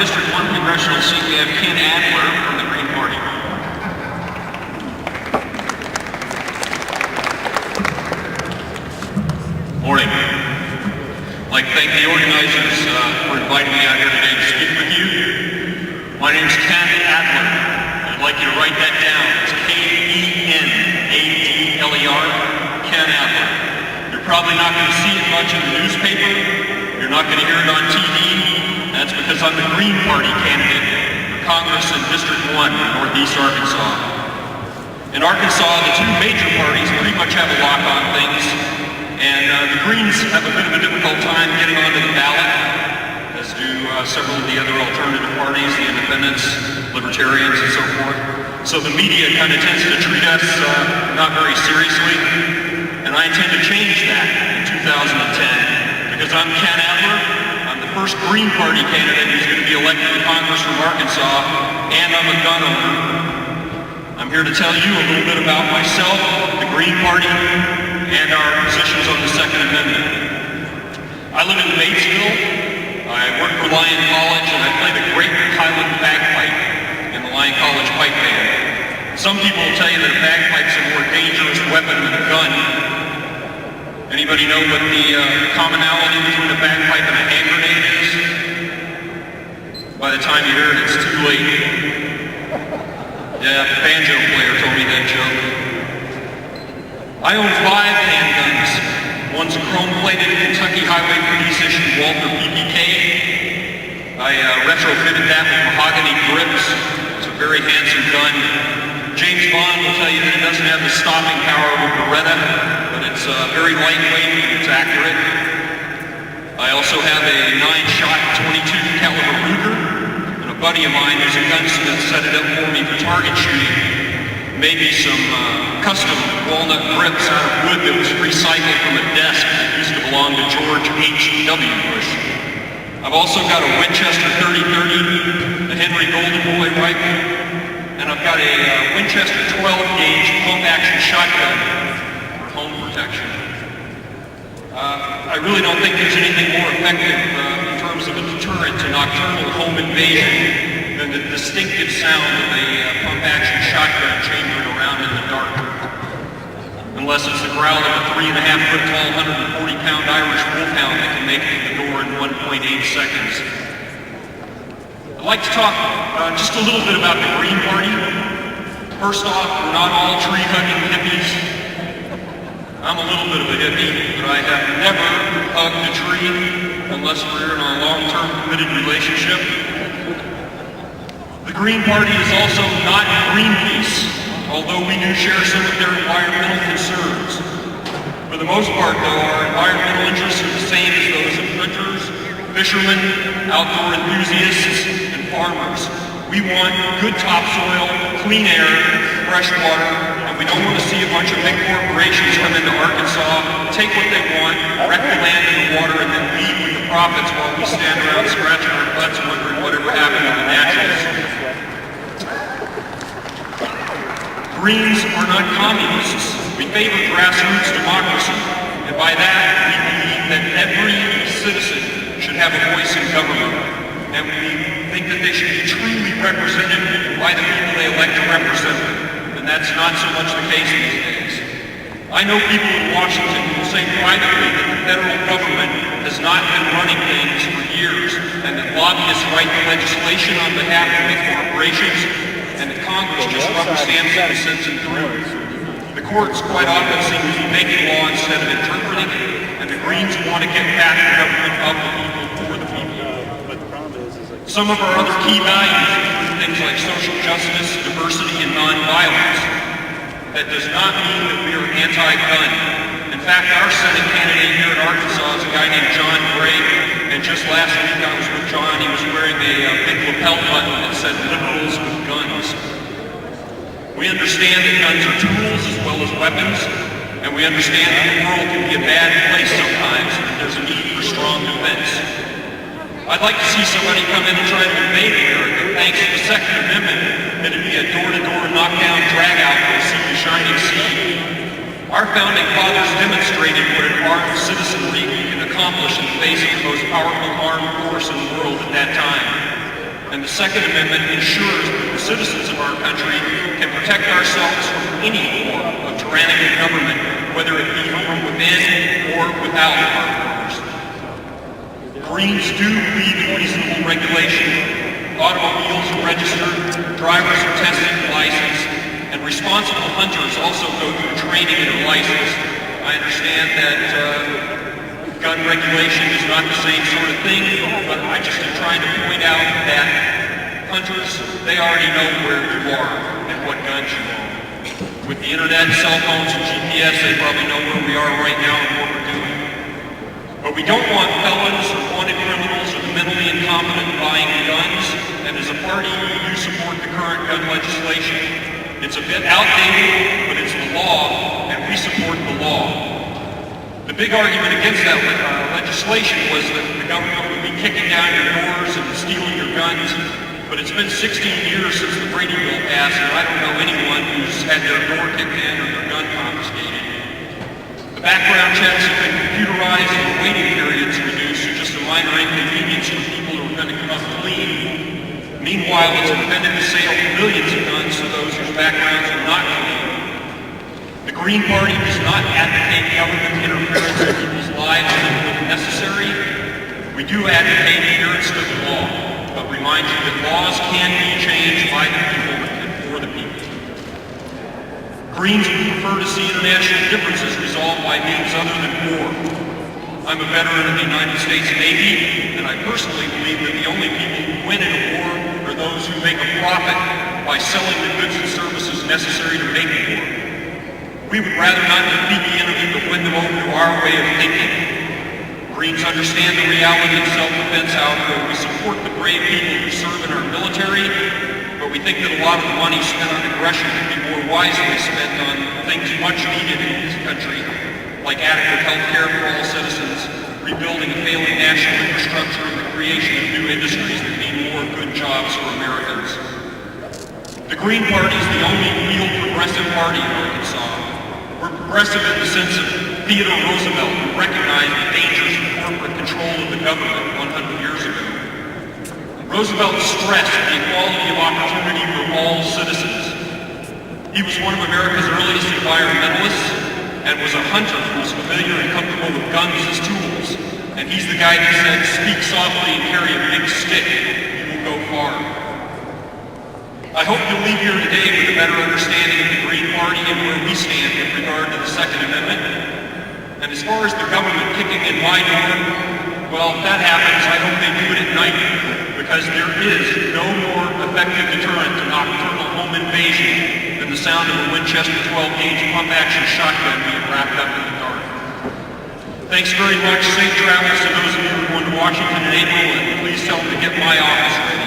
District 1 congressional seat, we have Ken Adler from the Green Party. Morning. I'd like to thank the organizers for inviting me out here today to speak with you. My name's Ken Adler. I'd like you to write that down. It's K-E-N-A-D-L-E-R, Ken Adler. You're probably not going to see it much in the newspaper. You're not going to hear it on TV. That's because I'm the Green Party candidate for Congress in District 1 in Northeast Arkansas. In Arkansas, the two major parties pretty much have a lock on things, and the Greens have a bit of a difficult time getting onto the ballot, as do several of the other alternative parties, the independents, libertarians, and so forth. So the media kind of tends to treat us not very seriously, and I intend to change that in 2010, because I'm Ken Adler. I'm the first Green Party candidate who's going to be elected to Congress from Arkansas, and I'm a gun owner. I'm here to tell you a little bit about myself, the Green Party, and our positions on the Second Amendment. I live in Batesville. I work for Lyon College, and I play the great Highland bagpipe in the Lyon College pipe band. Some people will tell you that a bagpipe's a more dangerous weapon than a gun. Anybody know what the commonality between a bagpipe and a hand grenade is? By the time you hear it, it's too late. Yeah, the banjo player told me that joke. I own 5 handguns. One's a chrome-plated Kentucky Highway Police issued Walther PPK. I retrofitted that with mahogany grips. It's a very handsome gun. James Bond will tell you that it doesn't have the stopping power of a Beretta, but it's very lightweight and it's accurate. I also have a 9-shot 22 caliber Ruger, and a buddy of mine who's a gunsmith set it up for me for target shooting. Maybe some custom walnut grips out of wood that was recycled from a desk that used to belong to George H.W. Bush. I've also got a Winchester 30-30, a Henry Golden Boy rifle, and I've got a Winchester 12-gauge pump-action shotgun for home protection. I really don't think there's anything more effective in terms of a deterrent to nocturnal home invasion than the distinctive sound of a pump-action shotgun chambering around in the dark. Unless it's the growl of a 3.5-foot tall, 140-pound Irish wolfhound that can make it to the door in 1.8 seconds. I'd like to talk just a little bit about the Green Party. First off, we're not all tree-hugging hippies. I'm a little bit of a hippie, but I have never hugged a tree unless we're in a long-term committed relationship. The Green Party is also not Greenpeace, although we do share some of their environmental concerns. For the most part, though, our environmental interests are the same as those of hunters, fishermen, outdoor enthusiasts, and farmers. We want good topsoil, clean air, fresh water, and we don't want to see a bunch of big corporations come into Arkansas, take what they want, wreck the land and the water, and then leave with the profits while we stand around scratching our butts wondering whatever happened to the naturals. Greens are not communists. We favor grassroots democracy, and by that we believe that every citizen should have a voice in government, and we think that they should be truly represented by the people they elect to represent them, and that's not so much the case these days. I know people in Washington who will say privately that the federal government has not been running things for years, and that lobbyists write the legislation on behalf of big corporations, and that Congress just rubber stamps it and sends it through. The courts quite often seem to be making law instead of interpreting it, and the Greens want to get back to government of the people for the people. Some of our other key values include things like social justice, diversity, and nonviolence. That does not mean that we are anti-gun. In fact, our Senate candidate here in Arkansas is a guy named John Gray, and just last week I was with John. He was wearing a big lapel button that said liberals with guns. We understand that guns are tools as well as weapons, and we understand that the world can be a bad place sometimes, and that there's a need for strong defense. I'd like to see somebody come in and try to invade America, thanks to the Second Amendment, that it'd be a door-to-door knockdown drag-out for a sea to shining sea. Our founding fathers demonstrated what an armed citizenry can accomplish in the face of the most powerful armed force in the world at that time. And the Second Amendment ensures that the citizens of our country can protect ourselves from any form of tyrannical government, whether it be from within or without our borders. Greens do believe in reasonable regulation. Automobiles are registered, drivers are tested and licensed, and responsible hunters also go through training and are licensed. I understand that gun regulation is not the same sort of thing, but I just am trying to point out that hunters, they already know where you are and what guns you own. With the internet, cell phones, and GPS, they probably know where we are right now and what we're doing. But we don't want felons or wanted criminals or the mentally incompetent buying guns, and as a party, we do support the current gun legislation. It's a bit outdated, but it's the law, and we support the law. The big argument against that legislation was that the government would be kicking down your doors and stealing your guns, but it's been 16 years since the Brady Bill passed, and I don't know anyone who's had their door kicked in or their gun confiscated. The background checks have been computerized and the waiting periods reduced to just a minor inconvenience for people who are going to come up clean. Meanwhile, it's prevented the sale of millions of guns to those whose backgrounds are not clean. The Green Party does not advocate government interference in people's lives when necessary. We do advocate adherence to the law, but remind you that laws can be changed by the people and for the people. Greens would prefer to see international differences resolved by means other than war. I'm a veteran of the United States Navy, and I personally believe that the only people who win in a war are those who make a profit by selling the goods and services necessary to make a war. We would rather not defeat the enemy but win them over to our way of thinking. Greens understand the reality of self-defense, however. We support the brave people who serve in our military, but we think that a lot of the money spent on aggression could be more wisely spent on things much needed in this country, like adequate health care for all citizens, rebuilding a failing national infrastructure, and the creation of new industries that mean more good jobs for Americans. The Green Party is the only real progressive party in Arkansas. We're progressive in the sense of Theodore Roosevelt, who recognized the dangers of corporate control of the government 100 years ago. Roosevelt stressed the equality of opportunity for all citizens. He was one of America's earliest environmentalists and was a hunter who was familiar and comfortable with guns as tools. And he's the guy that said, "Speak softly and carry a big stick. You will go far." I hope you'll leave here today with a better understanding of the Green Party and where we stand with regard to the Second Amendment. And as far as the government kicking in my door, well, if that happens, I hope they do it at night, because there is no more effective deterrent to nocturnal home invasion than the sound of a Winchester 12-gauge pump-action shotgun being wrapped up in the dark. Thanks very much. Safe travels to those of you who are going to Washington in April, and please tell them to get my office ready.